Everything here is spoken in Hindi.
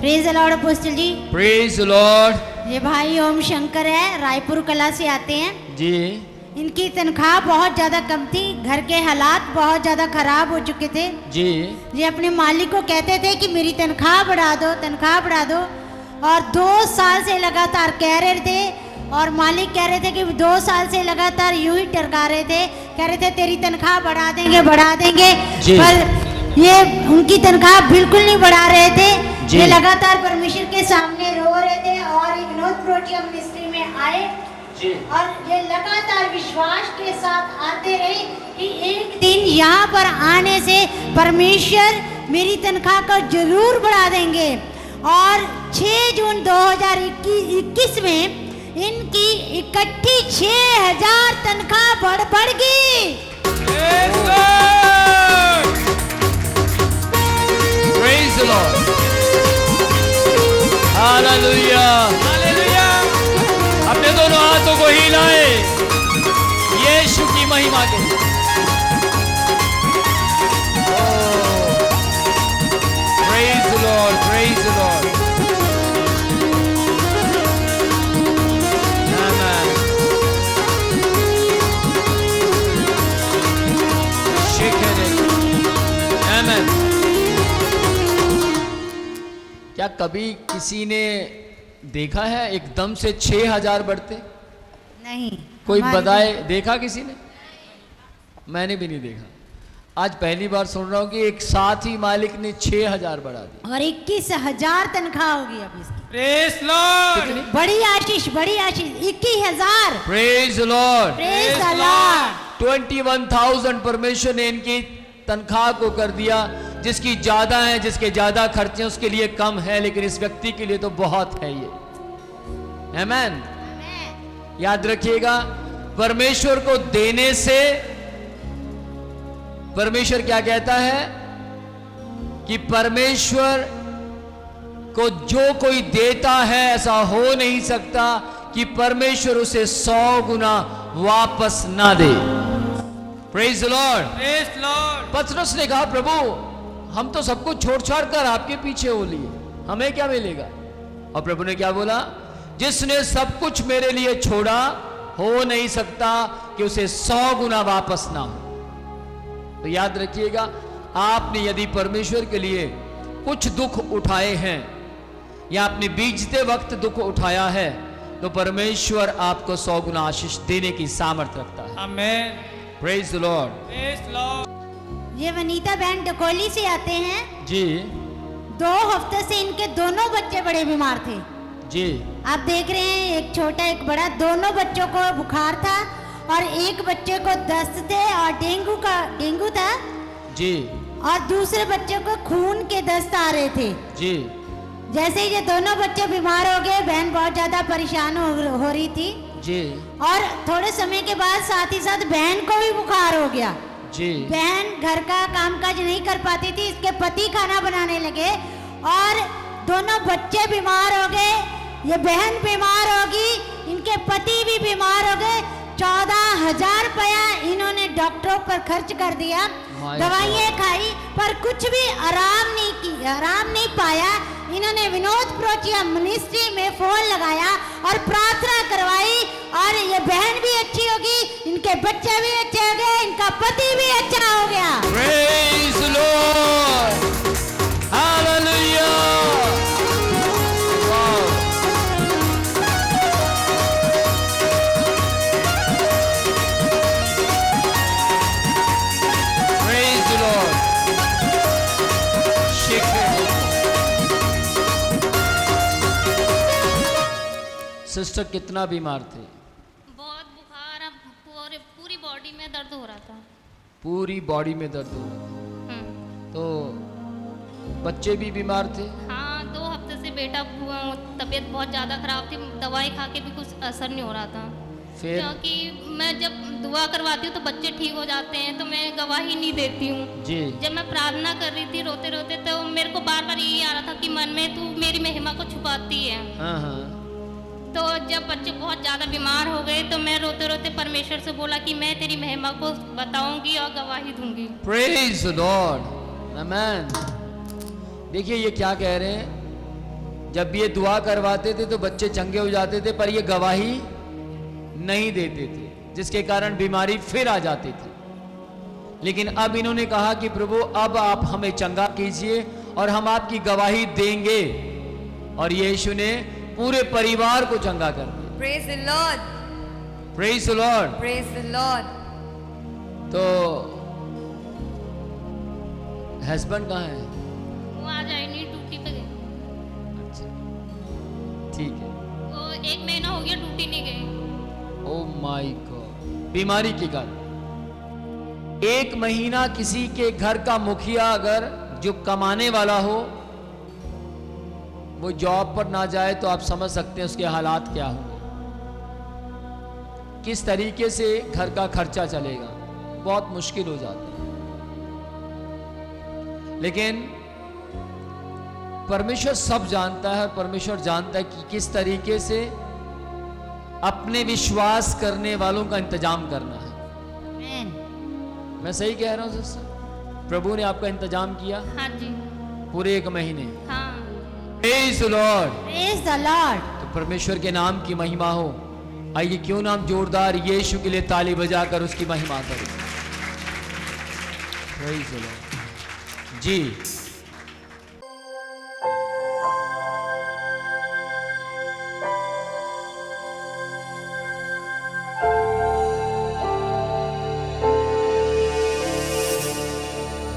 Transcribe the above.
Praise the lord apostle ji. Praise lord. ये भाई ओम शंकर है, रायपुर कला से आते हैं जी। इनकी तनख्वाह बहुत ज़्यादा कम थी, घर के हालात बहुत ज़्यादा खराब हो चुके थे जी। ये अपने मालिक को कहते थे कि मेरी तनख्वाह बढ़ा दो, तनख्वाह बढ़ा दो, और 2 साल से लगातार कह रहे थे, और मालिक कह रहे थे कि 2 साल से लगातार यूं ही टरका रहे थे, कह रहे थे तेरी तनख्वाह बढ़ा देंगे बढ़ा देंगे, पर ये उनकी तनख्वाह बिल्कुल नहीं बढ़ा रहे थे। ये लगातार परमेश्वर के सामने रो रहे थे और विनोद प्रोटिया मिनिस्ट्री में आए और ये लगातार विश्वास के साथ आते रहे कि एक दिन यहाँ पर आने से परमेश्वर मेरी तनख्वाह को जरूर बढ़ा देंगे। और 6 जून 2021 में इनकी इकट्ठी 6000 तनख्वाह बढ़ गई। Praise the Lord. Hallelujah. Hallelujah. अपने दोनों हाथों को हिलाए यीशु की महिमा के। Praise the Lord. Praise the Lord. Amen. Shake it. Amen. क्या कभी किसी ने देखा है एकदम से 6000 बढ़ते? नहीं। कोई बताए, देखा किसी ने? मैंने भी नहीं देखा। आज पहली बार सुन रहा हूँ कि एक साथ ही मालिक ने 6000 बढ़ा दी और 21000 तनख्वाह होगी अब इसकी। Praise Lord. बड़ी आशीष, बड़ी आशीष। 21000। Praise Lord. Praise the Lord. 21,000 परमेश्वर ने इनकी तनख्वाह को कर दिया। जिसकी ज्यादा है, जिसके ज्यादा खर्चे उसके लिए कम है, लेकिन इस व्यक्ति के लिए तो बहुत है ये। आमेन। याद रखिएगा, परमेश्वर को देने से परमेश्वर क्या कहता है कि परमेश्वर को जो कोई देता है ऐसा हो नहीं सकता कि परमेश्वर उसे 100 गुना वापस ना दे। Praise the lord. Praise lord. पतरस ने कहा, प्रभु हम तो सब कुछ छोड़ छाड़ कर आपके पीछे हो लिए, हमें क्या मिलेगा? और प्रभु ने क्या बोला? जिसने सब कुछ मेरे लिए छोड़ा, हो नहीं सकता कि उसे 100 गुना वापस ना हो। तो याद रखिएगा, आपने यदि परमेश्वर के लिए कुछ दुख उठाए हैं या अपने बीजते वक्त दुख उठाया है, तो परमेश्वर आपको 100 गुना आशीष देने की सामर्थ्य रखता है। आमेन। Praise the lord. Praise lord. ये वनीता बहन डकोली से आते हैं जी। 2 हफ्ते से इनके दोनों बच्चे बड़े बीमार थे जी। आप देख रहे हैं, एक छोटा एक बड़ा, दोनों बच्चों को बुखार था और एक बच्चे को दस्त थे और डेंगू था जी। और दूसरे बच्चे को खून के दस्त आ रहे थे जी। जैसे ही ये दोनों बच्चे बीमार हो गए, बहन बहुत ज्यादा परेशान हो रही थी जी। और थोड़े समय के बाद साथ ही साथ बहन को भी बुखार हो गया जी। बहन घर का कामकाज नहीं कर पाती थी, इसके पति खाना बनाने लगे और दोनों बच्चे बीमार हो गए। ये बहन बीमार होगी, इनके पति भी बीमार हो गए। 14,000 रुपया इन्होंने डॉक्टरों पर खर्च कर दिया, दवाइयाँ खाई, पर कुछ भी आराम नहीं पाया। इन्होंने विनोद प्रोटिया मिनिस्ट्री में फोन लगाया और प्रार्थना करवाई और ये बहन भी अच्छी होगी, इनके बच्चे भी अच्छे हो गए, इनका पति भी अच्छा हो गया। Praise the Lord. Hallelujah. Wow. Praise the Lord. Shake it. Sister कितना बीमार थे? बहुत बुखार, पूरी बॉडी में दर्द हो रहा था। पूरी बॉडी में दर्द हो रहा था। तो बच्चे भी बीमार थे? हाँ, 2 हफ्ते से बेटा तबीयत बहुत ज़्यादा खराब थी, दवाई खा के भी कुछ असर नहीं हो रहा था। फिर क्योंकि मैं जब दुआ करवाती हूँ तो बच्चे ठीक हो जाते हैं, तो मैं गवाही नहीं देती हूँ जी। जब मैं प्रार्थना कर रही थी रोते रोते, तो मेरे को बार बार यही आ रहा था कि मन में तू मेरी महिमा को छुपाती है। हाँ हाँ। तो जब बच्चे बहुत ज़्यादा बीमार हो गए तो मैं रोते रोते परमेश्वर से बोला कि मैं तेरी महिमा को बताऊंगी और गवाही दूंगी। प्रेज द लॉर्ड, आमेन। देखिए ये क्या कह रहे हैं जब भी ये दुआ करवाते थे तो बच्चे चंगे हो जाते थे, पर ये गवाही नहीं देते थे, जिसके कारण बीमारी फिर आ जाती थी। लेकिन अब इन्होंने कहा कि प्रभु अब आप हमें चंगा कीजिए और हम आपकी गवाही देंगे, और यीशु ने पूरे परिवार को चंगा कर दिया। Praise the Lord. Praise the Lord. Praise the Lord. तो हस्बैंड कहाँ है? वो आ जाए नहीं, ड्यूटी पे गए। अच्छा, ठीक है। वो 1 महीना हो गया ड्यूटी नहीं गए। ओ माय गॉड, बीमारी के कारण 1 महीना किसी के घर का मुखिया अगर जो कमाने वाला हो वो जॉब पर ना जाए तो आप समझ सकते हैं उसके हालात क्या होंगे, किस तरीके से घर का खर्चा चलेगा, बहुत मुश्किल हो जाता है। लेकिन परमेश्वर सब जानता है, परमेश्वर जानता है कि किस तरीके से अपने विश्वास करने वालों का इंतजाम करना है। आमेन। मैं सही कह रहा हूं सिस्टर? प्रभु ने आपका इंतजाम किया हाँ जी। पूरे 1 महीने। हाँ। Praise the lord. Praise the Lord. तो परमेश्वर के नाम की महिमा हो। आइए क्यों ना हम जोरदार यीशु के लिए ताली बजाकर उसकी महिमा करें। Praise the Lord. जी